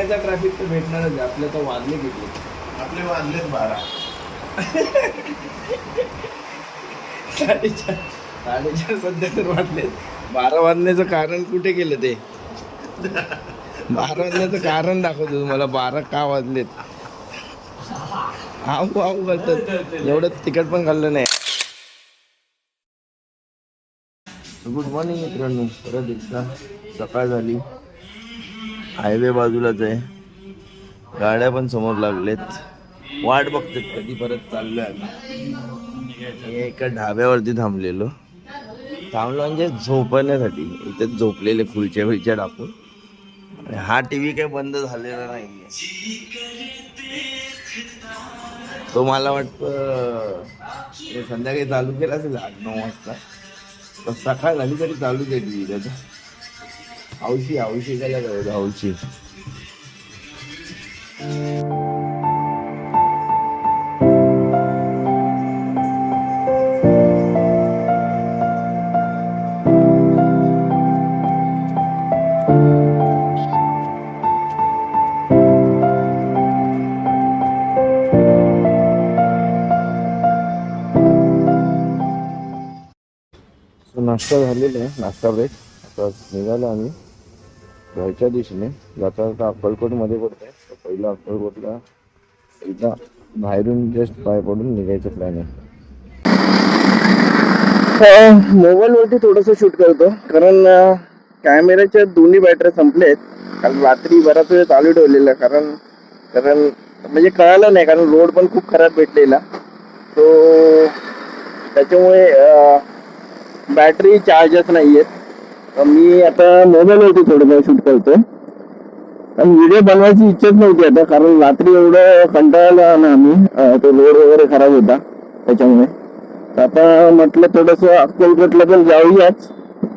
संध्याकाळचा ट्रॅफिक तर भेटणारच आहे. आपले तर वाजले किती? आपले वाजलेत 12. 4:30 सध्या तर वाजलेत. 12 वाजण्याचं कारण कुठे गेलं ते? 12 वाजण्याचं कारण दाखवतो तुम्हाला. 12 का वाजलेत? आऊ आऊ करतात. एवढं तिखट पण खाल्लं नाही. गुड मॉर्निंग मित्रांनो. परत एकदा सकाळ झाली. हायवे बाजूलाच आहे. गाड्या पण समोर लागलेत. वाट बघतात कधी परत चाललोय आम्ही. एका ढाब्यावरती थांबलो म्हणजे झोपण्यासाठी. इथे झोपलेले खुर्च्या टाकून. हा टीव्ही काही बंद झालेला नाहीये. तो मला वाटतं संध्याकाळी चालू केला असेल 8-9 वाजता. सकाळ झाली तरी चालू केली त्याचा. हौशी त्याला जाऊ हौशी. नाश्ता झालेला आहे. नाश्ता ब्रेक. आता निघालो आम्ही घरच्या दिशेने. जाता जाता अक्कलकोटमध्ये पडत आहे. पहिला अक्कलकोटला एकदा बाहेरून जस्ट पाय पडून निघायचं प्लॅन आहे. मोबाईलवरती थोडंसं शूट करतो कारण कॅमेऱ्याच्या दोन्ही बॅटऱ्या संपलेत. काल रात्री बराच वेळ चालू ठेवलेला कारण म्हणजे कळालं नाही कारण रोड पण खूप खराब भेटलेला. तो त्याच्यामुळे बॅटरी चार्जच नाहीयेत. मी आता मोबाईलवरती थोडं शूट करतोय. पण व्हिडिओ बनवायची इच्छाच नव्हती आता कारण रात्री एवढं कंटाळला ना आम्ही. तो रोड वगैरे खराब होता त्याच्यामुळे. आता म्हटलं थोडंसं अक्कलकोटला पण जाऊयाच.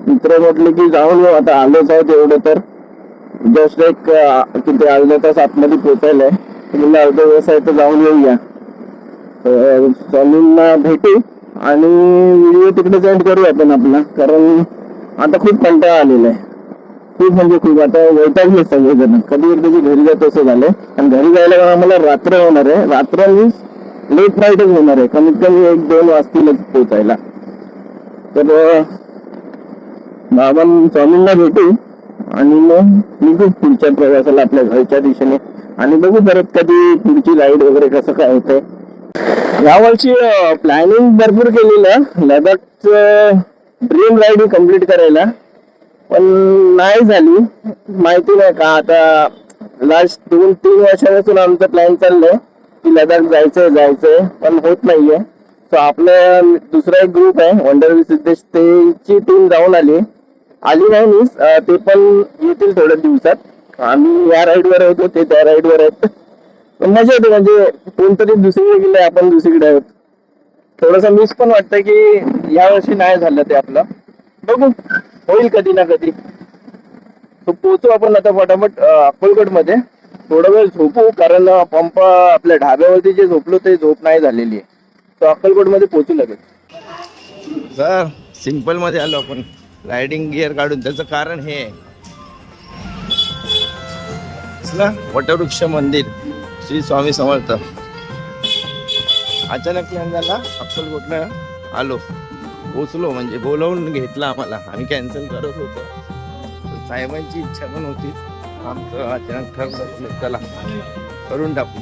मित्र म्हटले की जाऊन येऊ. आता आलोच आहे तेवढं तर जस्ट एक किती अर्धा तास आतमध्ये पोचायला आहे. तुम्हाला अर्धा दिवस आहे तर जाऊन येऊया. स्वामींना भेटू आणि व्हिडिओ तिकडे सेंड करू आपण आपला. कारण आता खूप कंटाळा आलेला आहे. खूप म्हणजे खूप. आता वैतागले सगळेजण. कधी एकदा घरी जातो असं झालंय. आणि घरी जायला आम्हाला रात्र होणार आहे. रात्र लेट नाईटच होणार आहे. कमीत कमी 1-2 वाजतीलच पोचायला. तर स्वामींना भेटू आणि मग निघू पुढच्या प्रवासाला आपल्या घरच्या दिशेने. आणि बघू परत कधी पुढची राईड वगैरे कसं काय होतंय. यावर्षी प्लॅनिंग भरपूर केलेलं लडाखचं ड्रीम राईड कम्प्लीट करायला. पण नाही झाली. माहिती नाही का आता लास्ट 2-3 वर्षापासून आमचा प्लॅन चाललंय की लडाख जायचंय पण होत नाहीये. सो आपलं दुसरा एक ग्रुप आहे वंडर सिद्धेश. त्याची टीम जाऊन आली नाही मीच. ते पण येतील थोड्या दिवसात. आम्ही या राईडवर होतो ते त्या राईडवर आहेत. मजा येते म्हणजे कोणतरी दुसरीकडे गेलंय आपण दुसरीकडे आहोत. थोडंसं मिस पण वाटतं की या वर्षी नाही झालं ते आपलं. बघू होईल कधी ना कधी. पोहोचू आपण आता फटाफट अक्कलकोट मध्ये. थोडा वेळ झोपू कारण पंप आपल्या ढाब्यावरती जे झोपलो ते झोप नाही झालेली आहे. तो अक्कलकोट मध्ये पोहोचू लगेच. सर सिंपल मध्ये आलो आपण रायडिंग गिअर काढून. त्याचं कारण हे वटवृक्ष मंदिर श्री स्वामी समर्थ. अचानक प्लॅन झाला अक्कलकोटला आलो. पोचलो म्हणजे बोलवून घेतला आम्हाला. आम्ही कॅन्सल करत होतो. साहेबांची इच्छा पण होती. आमचं अचानक ठरलं चला करून टाकू.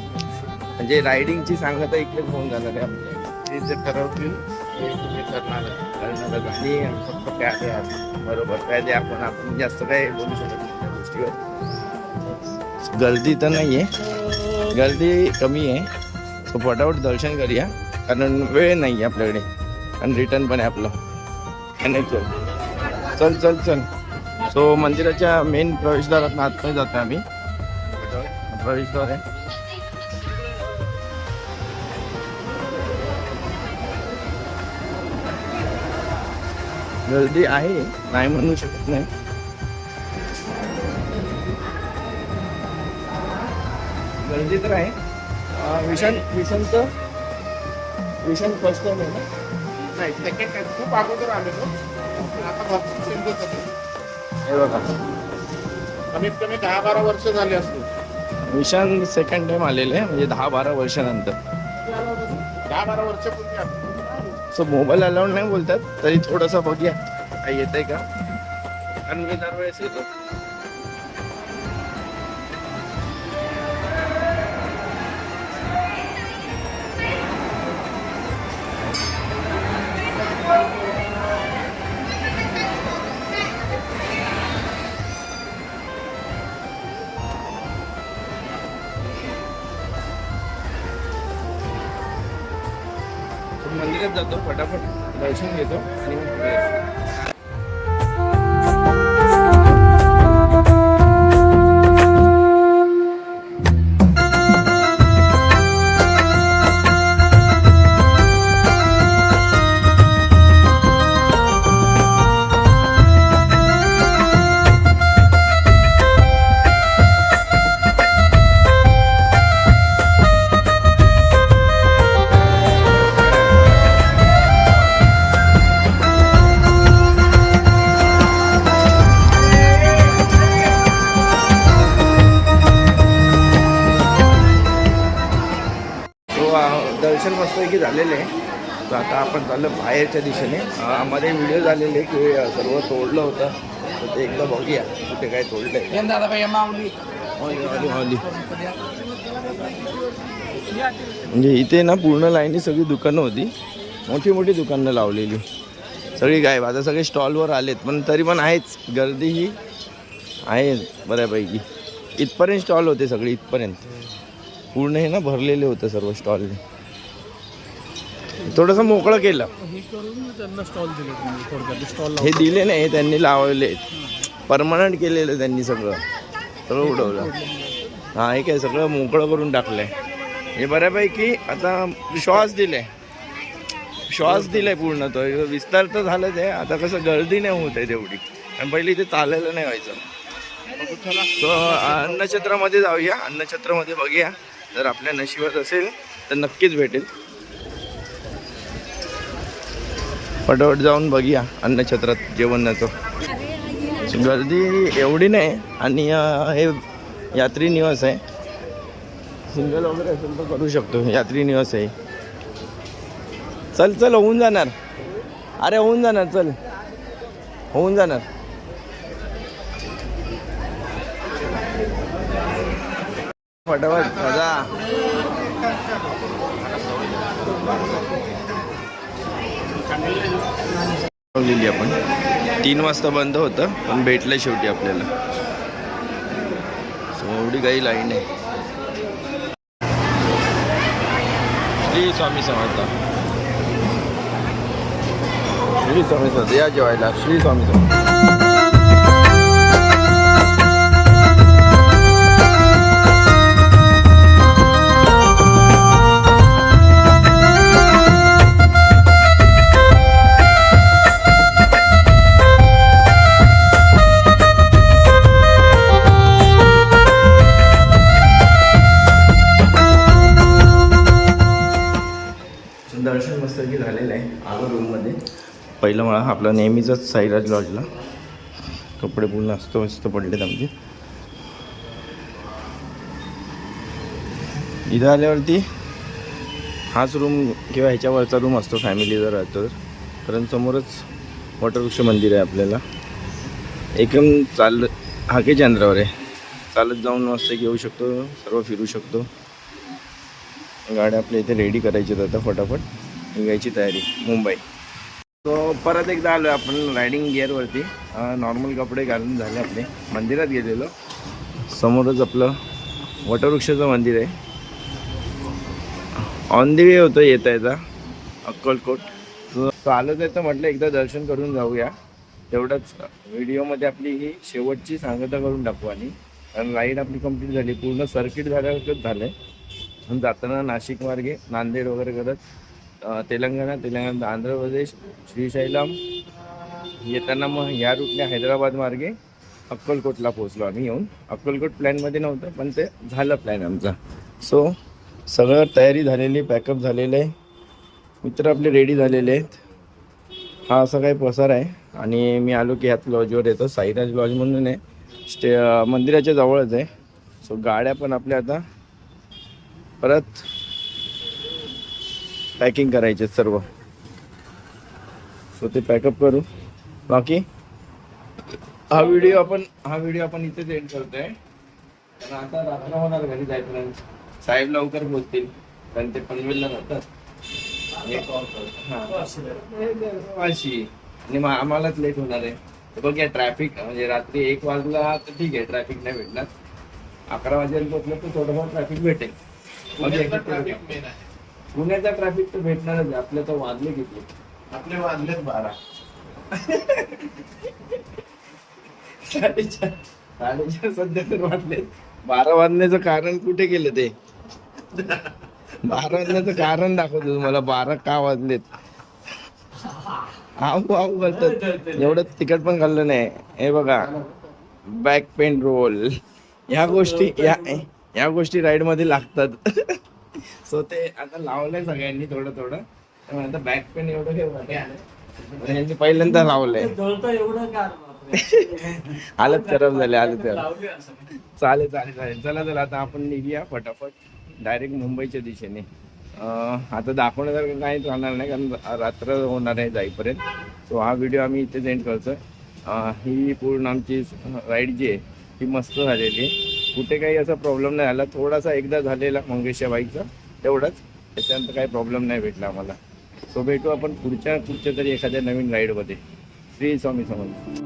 म्हणजे रायडिंगची सांगता इकडेच होऊन जाणार आहे आमच्या. ते जे ठरवतील ते तुम्ही करणार आणि फक्त प्यादे आहेत. बरोबर प्यादे आपण जास्त काय बोलू शकत नाही त्या गोष्टीवर. गर्दी तर नाही आहे. गर्दी कमी आहे. सो फटाफट दर्शन करूया कारण वेळ नाही आहे आपल्याकडे. आणि रिटर्न पण आहे आपलं. चल. सो मंदिराच्या मेन प्रवेशद्वारात आतमध्ये जातो आम्ही. प्रवेशद्वार आहे. गर्दी आहे नाही म्हणू शकत नाही. गर्दी तर आहे. विशांत फर्स्ट टाइम आहे ना? नाही सेकंड टाइम. खूप अगोदर आलेलो. आता भरपूर हे बघा कमीत कमी 10-12 वर्ष झाले असतील. विशाल सेकंड टाइम आलेले आहे, म्हणजे 10-12 वर्षानंतर. 10-12 वर्षापूर्वी आलो. सो मोबाईल अलाउड नाही बोलतात, तरी थोडंसं बघूया काही येतंय का, कारण मी दरवेळेस येतो. मंदिरात जातो, फटाफट दर्शन घेतो आणि मग पुढे येतो. दर्शन मस्तपैकी झालेले आहे. तर आता आपण चाललो बाहेरच्या दिशेने. मध्ये व्हिडिओ झालेले की सर्व तोडलं होतं, तर ते एकदा बघूया कुठे काय तोडलंय. म्हणजे इथे ना पूर्ण लाईनी सगळी दुकानं होती, मोठी मोठी दुकानं लावलेली सगळी गायब. आता सगळे स्टॉलवर आलेत, पण तरी पण आहेच गर्दी ही आहे बऱ्यापैकी. इथपर्यंत स्टॉल होते सगळे, इथपर्यंत पूर्ण हे ना भरलेले होते सर्व स्टॉल. थोडंसं मोकळं केलं, हे दिले नाही त्यांनी, लावले परमनंट केलेलं त्यांनी, सगळं उडवलं. हां हे काय सगळं मोकळं करून टाकलंय. हे बऱ्यापैकी आता श्वास दिलाय पूर्ण. तो विस्तार तर झालं ते, आता कसं गर्दी नाही होत आहे तेवढी, आणि पहिले इथे चालायला नाही व्हायचं. तो अन्नछत्रामध्ये जाऊया, अन्नछत्रामध्ये बघूया, जर आपल्या नशिबात असेल तर नक्कीच भेटेल. फटाफट जाऊन बघूया अन्नछत्रात जेवणाचं. गर्दी एवढी नाही, आणि हे यात्री निवास आहे. सिंगल वगैरे असेल तर करू शकतो, यात्री निवास आहे. चल होऊन जाणार, अरे होऊन जाणार, चल होऊन जाणार. फटाफट जा. आपण 3 वाजता बंद होतं, पण भेटलं शेवटी आपल्याला. एवढी काही लाईन आहे. श्री स्वामी समर्थ, श्री स्वामी समर्थ, या जेवायला. श्री स्वामी समर्थ. दर्शन मस्तपैकी झालेलं आहे. आलो रूममध्ये. पहिला मला आपला नेहमीचाच साईराज लॉजला. कपडे पूर्ण मस्त पडलेत आमचे. इथं आल्यावरती हाच रूम किंवा ह्याच्यावरचा रूम असतो फॅमिली जर राहतो तर, कारण समोरच वटवृक्ष मंदिर आहे आपल्याला. एकदम हाकेच्या अंतरावर आहे. चालत जाऊन मस्त येऊ शकतो, सर्व फिरू शकतो. गाड्या आपल्या इथे रेडी करायची आता, फटाफट निघायची तयारी मुंबई. तो परत एकदा आलो आपण रायडिंग गिअरवरती. नॉर्मल कपडे घालून झाले आपले. मंदिरात गेलेलो, समोरच आपलं वटवृक्षाचं मंदिर आहे. ऑन दी वे होतं येता अक्कलकोट. तो आलोच आहे तर म्हटलं एकदा दर्शन करून जाऊया. तेवढंच व्हिडिओमध्ये आपली ही शेवटची सांगता करून टाकू. आणि कारण राईड आपली कंप्लीट झाली, पूर्ण सर्किट झाल्यासारखंच झालं आहे. जाताना नाशिक मार्गे नांदेड वगैरे करत तेलंगणा, आंध्र प्रदेश, श्रीशैलम, येताना मग ह्या रूटने हैदराबाद मार्गे अक्कलकोटला पोहोचलो आम्ही. येऊन अक्कलकोट प्लॅनमध्ये नव्हतं, पण ते झालं प्लॅन आमचा. सो सगळं तयारी झालेली, पॅकअप झालेलं आहे. मित्र आपले रेडी झालेले आहेत. हा असा काही पसार आहे. आणि मी आलो की ह्याच लॉजवर येतो. साईराज लॉज म्हणून आहे, मंदिराच्या जवळच आहे. सो गाड्या पण आपल्या आता परत पॅकिंग करायचे सर्व. सो ते पॅकअप करू. बाकी हा व्हिडिओ आपण इथेच एंड करतोय. कारण आता रात्र होणार घरी जायपर्यंत. साहेब लवकर पोहोचतील कारण ते पनवेलला जातात. वाशी आणि मग आम्हालाच लेट होणार आहे. बघ या ट्रॅफिक म्हणजे रात्री 1 वाजला तर ठीक आहे, ट्रॅफिक नाही भेटणार. 11 वाजेला पोहोचलं तर थोडंफार ट्रॅफिक भेटेल. पुण्याचा ट्रॅफिक तर भेटणारच आहे. आपल्या तर वाजले किती? आपले वाजलेत 12. 4:30 सध्या तर वाजले. 12 वाजण्याचं कारण कुठे गेलं ते? 12 वाजण्याचं कारण दाखवतो तुम्हाला. 12 का वाजलेत? आऊ करतात. एवढं तिखट पण खाल्लं नाही. हे बघा, बॅक पेन रोल, ह्या गोष्टी राईड मध्ये लागतात. सो ते आता लावलंय सगळ्यांनी थोडं थोडं. त्यामुळे आता बॅक पेन एवढं काही वाटत नाही. यांनी पहिल्यांदा लावलंय. हालत खराब झाली. चालेल. चला आता आपण निघूया फटाफट डायरेक्ट मुंबईच्या दिशेने. आता दाखवण्यासारखं काहीच राहणार नाही कारण रात्र होणार आहे जाईपर्यंत. सो हा व्हिडिओ आम्ही इथेच एंड करतोय. ही पूर्ण आमची राईड जी आहे ती मस्त झालेली आहे. कुठे काही असा प्रॉब्लेम नाही आला. थोडासा एकदा झालेला मंगेशच्या बाईकचा, तेवढाच. त्याच्यानंतर काही प्रॉब्लेम नाही भेटला आम्हाला. सो भेटू आपण पुढच्या तरी एखाद्या नवीन राईडमध्ये. श्री स्वामी समर्थ.